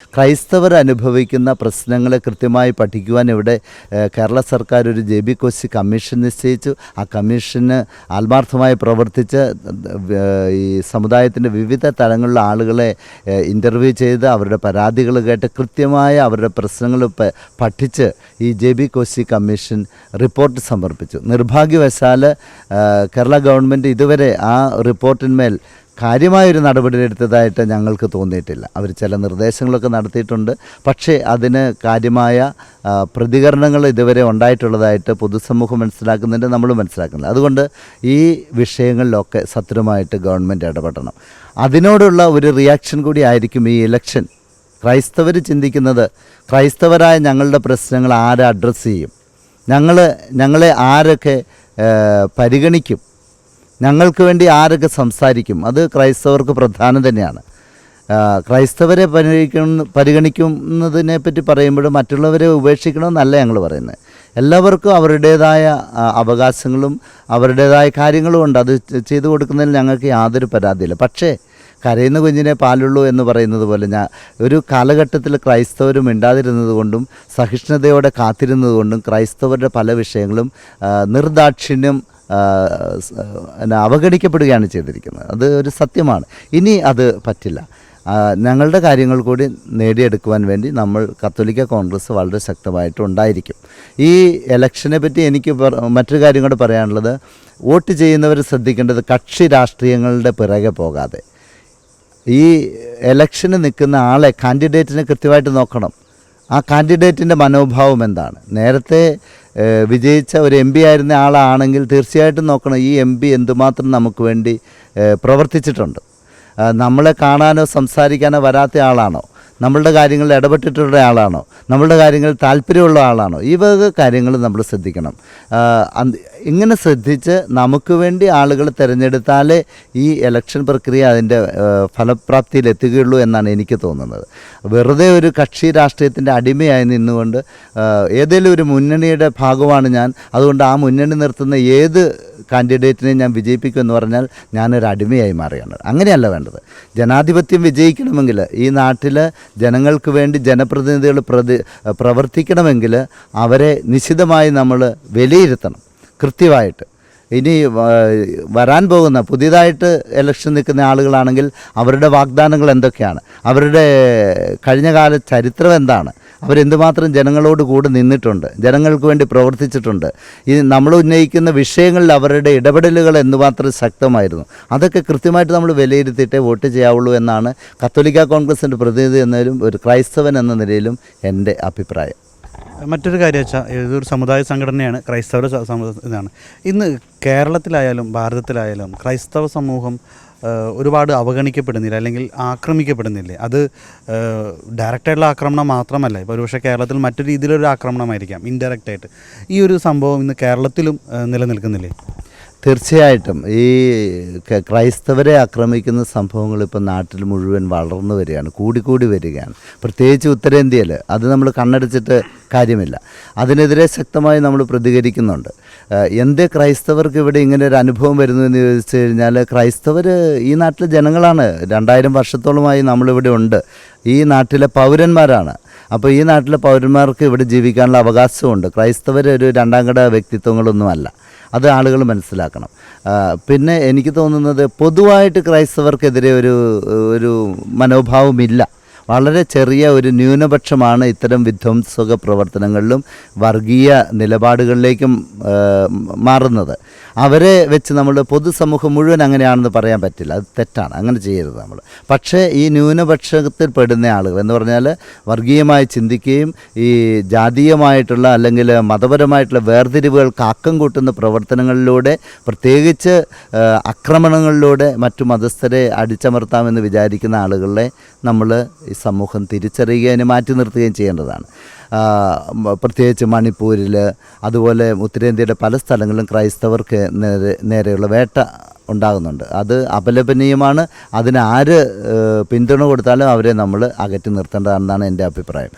ക്രൈസ്തവർ അനുഭവിക്കുന്ന പ്രശ്നങ്ങളെ കൃത്യമായി പഠിക്കുവാൻ ഇവിടെ കേരള സർക്കാർ ഒരു JB കോശി കമ്മീഷൻ നിശ്ചയിച്ചു. ആ കമ്മീഷന് ആത്മാർത്ഥമായി പ്രവർത്തിച്ച് ഈ സമുദായത്തിൻ്റെ വിവിധ തലങ്ങളിലുള്ള ആളുകളെ ഇൻ്റർവ്യൂ ചെയ്ത് അവരുടെ പരാതികൾ കേട്ട് കൃത്യമായ അവരുടെ പ്രശ്നങ്ങൾ പഠിച്ച് ഈ JB കോശി കമ്മീഷൻ റിപ്പോർട്ട് സമർപ്പിച്ചു. നിർഭാഗ്യവശാൽ കേരള ഗവൺമെൻറ് ഇതുവരെ ആ റിപ്പോർട്ടിന്മേൽ കാര്യമായൊരു നടപടിയെടുത്തതായിട്ട് ഞങ്ങൾക്ക് തോന്നിയിട്ടില്ല. അവർ ചില നിർദ്ദേശങ്ങളൊക്കെ നടത്തിയിട്ടുണ്ട്, പക്ഷേ അതിന് കാര്യമായ പ്രതികരണങ്ങൾ ഇതുവരെ ഉണ്ടായിട്ടുള്ളതായിട്ട് പൊതുസമൂഹം മനസ്സിലാക്കുന്നുണ്ട്, നമ്മൾ മനസ്സിലാക്കുന്നില്ല. അതുകൊണ്ട് ഈ വിഷയങ്ങളിലൊക്കെ സത്യമായിട്ട് ഗവൺമെൻറ് ഇടപെടണം. അതിനോടുള്ള ഒരു റിയാക്ഷൻ കൂടി ആയിരിക്കും ഈ ഇലക്ഷൻ. ക്രൈസ്തവർ ചിന്തിക്കുന്നത് ക്രൈസ്തവരായ ഞങ്ങളുടെ പ്രശ്നങ്ങൾ ആരെ അഡ്രസ്സ് ചെയ്യും, ഞങ്ങളെ ആരൊക്കെ പരിഗണിക്കും, ഞങ്ങൾക്ക് വേണ്ടി ആരൊക്കെ സംസാരിക്കും, അത് ക്രൈസ്തവർക്ക് പ്രധാനം തന്നെയാണ്. ക്രൈസ്തവരെ പരിഗണിക്കുന്നതിനെപ്പറ്റി പറയുമ്പോഴും മറ്റുള്ളവരെ ഉപേക്ഷിക്കണമെന്നല്ല ഞങ്ങൾ പറയുന്നത്. എല്ലാവർക്കും അവരുടേതായ അവകാശങ്ങളും അവരുടേതായ കാര്യങ്ങളും ഉണ്ട്. അത് ചെയ്തു കൊടുക്കുന്നതിൽ ഞങ്ങൾക്ക് യാതൊരു പരാതിയില്ല. പക്ഷേ കരയുന്ന കുഞ്ഞിനെ പാലുള്ളൂ എന്ന് പറയുന്നത് പോലെ ഒരു കാലഘട്ടത്തിൽ ക്രൈസ്തവർ മിണ്ടാതിരുന്നത് കൊണ്ടും സഹിഷ്ണുതയോടെ കാത്തിരുന്നത് കൊണ്ടും ക്രൈസ്തവരുടെ പല വിഷയങ്ങളും നിർദാക്ഷിണ്യം അവഗണിക്കപ്പെടുകയാണ് ചെയ്തിരിക്കുന്നത്. അത് ഒരു സത്യമാണ്. ഇനി അത് പറ്റില്ല. ഞങ്ങളുടെ കാര്യങ്ങൾ കൂടി നേടിയെടുക്കുവാൻ വേണ്ടി നമ്മൾ കത്തോലിക്ക കോൺഗ്രസ് വളരെ ശക്തമായിട്ടുണ്ടായിരിക്കും. ഈ ഇലക്ഷനെ പറ്റി എനിക്ക് മറ്റൊരു കാര്യം കൂടെ പറയാനുള്ളത്, വോട്ട് ചെയ്യുന്നവർ ശ്രദ്ധിക്കേണ്ടത് കക്ഷി രാഷ്ട്രീയങ്ങളുടെ പിറകെ പോകാതെ ഈ ഇലക്ഷന് നിൽക്കുന്ന ആളെ, കാൻഡിഡേറ്റിനെ കൃത്യമായിട്ട് നോക്കണം. ആ കാൻഡിഡേറ്റിൻ്റെ മനോഭാവം എന്താണ്. നേരത്തെ വിജയിച്ച ഒരു MP ആയിരുന്ന ആളാണെങ്കിൽ തീർച്ചയായിട്ടും നോക്കണം ഈ MP എന്തുമാത്രം നമുക്ക് വേണ്ടി പ്രവർത്തിച്ചിട്ടുണ്ട്. നമ്മളെ കാണാനോ സംസാരിക്കാനോ വരാത്ത ആളാണോ, നമ്മളുടെ കാര്യങ്ങളിൽ ഇടപെട്ടിട്ടുള്ള ആളാണോ, നമ്മളുടെ കാര്യങ്ങളിൽ താല്പര്യമുള്ള ആളാണോ, ഈ വക കാര്യങ്ങൾ നമ്മൾ ശ്രദ്ധിക്കണം. ഇങ്ങനെ ശ്രദ്ധിച്ച് നമുക്ക് വേണ്ടി ആളുകൾ തിരഞ്ഞെടുത്താലേ ഈ ഇലക്ഷൻ പ്രക്രിയ അതിൻ്റെ ഫലപ്രാപ്തിയിലെത്തുകയുള്ളൂ എന്നാണ് എനിക്ക് തോന്നുന്നത്. വെറുതെ ഒരു കക്ഷി രാഷ്ട്രീയത്തിൻ്റെ അടിമയായി നിന്നുകൊണ്ട് ഏതെങ്കിലും ഒരു മുന്നണിയുടെ ഭാഗമാണ് ഞാൻ, അതുകൊണ്ട് ആ മുന്നണി നിർത്തുന്ന ഏത് കാൻഡിഡേറ്റിനെ ഞാൻ വിജയിപ്പിക്കുമെന്ന് പറഞ്ഞാൽ ഞാനൊരു അടിമയായി മാറുകയാണ്. അങ്ങനെയല്ല വേണ്ടത്. ജനാധിപത്യം വിജയിക്കണമെങ്കിൽ ഈ നാട്ടിൽ ജനങ്ങൾക്ക് വേണ്ടി ജനപ്രതിനിധികൾ പ്രവർത്തിക്കണമെങ്കിൽ അവരെ നിശിതമായി നമ്മൾ വിലയിരുത്തണം കൃത്യമായിട്ട്. ഇനി വരാൻ പോകുന്ന പുതിയതായിട്ട് ഇലക്ഷൻ നിൽക്കുന്ന ആളുകളാണെങ്കിൽ അവരുടെ വാഗ്ദാനങ്ങൾ എന്തൊക്കെയാണ്, അവരുടെ കഴിഞ്ഞകാല ചരിത്രം എന്താണ്, അവരെന്തുമാത്രം ജനങ്ങളോട് കൂടെ നിന്നിട്ടുണ്ട്, ജനങ്ങൾക്ക് വേണ്ടി പ്രവർത്തിച്ചിട്ടുണ്ട്, ഈ നമ്മൾ ഉന്നയിക്കുന്ന വിഷയങ്ങളിൽ അവരുടെ ഇടപെടലുകൾ എന്തുമാത്രം ശക്തമായിരുന്നു, അതൊക്കെ കൃത്യമായിട്ട് നമ്മൾ വിലയിരുത്തിയിട്ടേ വോട്ട് ചെയ്യാവുള്ളൂ എന്നാണ് കത്തോലിക്ക കോൺഗ്രസിൻ്റെ പ്രതിനിധി എന്നതിലും ഒരു ക്രൈസ്തവൻ എന്ന നിലയിലും എൻ്റെ അഭിപ്രായം. മറ്റൊരു കാര്യം വെച്ചാൽ ഇതൊരു സമുദായ സംഘടനയാണ്, ക്രൈസ്തവ ഇതാണ്. ഇന്ന് കേരളത്തിലായാലും ഭാരതത്തിലായാലും ക്രൈസ്തവ സമൂഹം ഒരുപാട് അവഗണിക്കപ്പെടുന്നില്ല, അല്ലെങ്കിൽ ആക്രമിക്കപ്പെടുന്നില്ലേ? അത് ഡയറക്റ്റായിട്ടുള്ള ആക്രമണം മാത്രമല്ല, ഇപ്പോൾ ഒരുപക്ഷെ കേരളത്തിൽ മറ്റു രീതിയിലൊരു ആക്രമണമായിരിക്കാം ഇൻഡയറക്റ്റായിട്ട്. ഈ ഒരു സംഭവം ഇന്ന് കേരളത്തിലും നിലനിൽക്കുന്നില്ലേ? തീർച്ചയായിട്ടും ഈ ക്രൈസ്തവരെ ആക്രമിക്കുന്ന സംഭവങ്ങൾ ഇപ്പോൾ നാട്ടിൽ മുഴുവൻ വളർന്നു വരികയാണ്, കൂടിക്കൂടി വരികയാണ്. പ്രത്യേകിച്ച് ഉത്തരേന്ത്യയിൽ അത് നമ്മൾ കണ്ണടച്ചിട്ട് കാര്യമില്ല. അതിനെതിരെ ശക്തമായി നമ്മൾ പ്രതികരിക്കുന്നുണ്ട്. എന്തേ ക്രൈസ്തവർക്ക് ഇവിടെ ഇങ്ങനെ ഒരു അനുഭവം വരുന്നു എന്ന് ചോദിച്ചു കഴിഞ്ഞാൽ, ക്രൈസ്തവർ ഈ നാട്ടിലെ ജനങ്ങളാണ്. 2000 വർഷത്തോളമായി നമ്മളിവിടെ ഉണ്ട്. ഈ നാട്ടിലെ പൗരന്മാരാണ്. അപ്പോൾ ഈ നാട്ടിലെ പൗരന്മാർക്ക് ഇവിടെ ജീവിക്കാനുള്ള അവകാശമുണ്ട്. ക്രൈസ്തവർ ഒരു രണ്ടാം കിട വ്യക്തിത്വങ്ങളൊന്നുമല്ല. അത് ആളുകൾ മനസ്സിലാക്കണം. പിന്നെ എനിക്ക് തോന്നുന്നത് പൊതുവായിട്ട് ക്രൈസ്തവർക്കെതിരെ ഒരു മനോഭാവമില്ല. വളരെ ചെറിയ ഒരു ന്യൂനപക്ഷമാണ് ഇത്തരം വിധ്വംസക പ്രവർത്തനങ്ങളിലും വർഗീയ നിലപാടുകളിലേക്കും മാറുന്നത്. അവരെ വെച്ച് നമ്മൾ പൊതുസമൂഹം മുഴുവൻ അങ്ങനെയാണെന്ന് പറയാൻ പറ്റില്ല, അത് തെറ്റാണ്, അങ്ങനെ ചെയ്യരുത് നമ്മൾ. പക്ഷേ ഈ ന്യൂനപക്ഷത്തിൽ പെടുന്ന ആളുകൾ എന്ന് പറഞ്ഞാൽ വർഗീയമായി ചിന്തിക്കുകയും ഈ ജാതീയമായിട്ടുള്ള അല്ലെങ്കിൽ മതപരമായിട്ടുള്ള വേർതിരിവുകൾക്ക് ആക്കം കൂട്ടുന്ന പ്രവർത്തനങ്ങളിലൂടെ, പ്രത്യേകിച്ച് ആക്രമണങ്ങളിലൂടെ മറ്റു മതസ്ഥരെ അടിച്ചമർത്താമെന്ന് വിചാരിക്കുന്ന ആളുകളെ നമ്മൾ ഈ സമൂഹം തിരിച്ചറിയുകയും അതിനെ മാറ്റി നിർത്തുകയും ചെയ്യേണ്ടതാണ്. പ്രത്യേകിച്ച് മണിപ്പൂരിൽ, അതുപോലെ ഉത്തരേന്ത്യയുടെ പല സ്ഥലങ്ങളിലും ക്രൈസ്തവർക്ക് നേരെയുള്ള വേട്ട ഉണ്ടാകുന്നുണ്ട്. അത് അപലപനീയമാണ്. അതിന് ആര് പിന്തുണ കൊടുത്താലും അവരെ നമ്മൾ അകറ്റി നിർത്തേണ്ടതാണെന്നാണ് എൻ്റെ അഭിപ്രായം.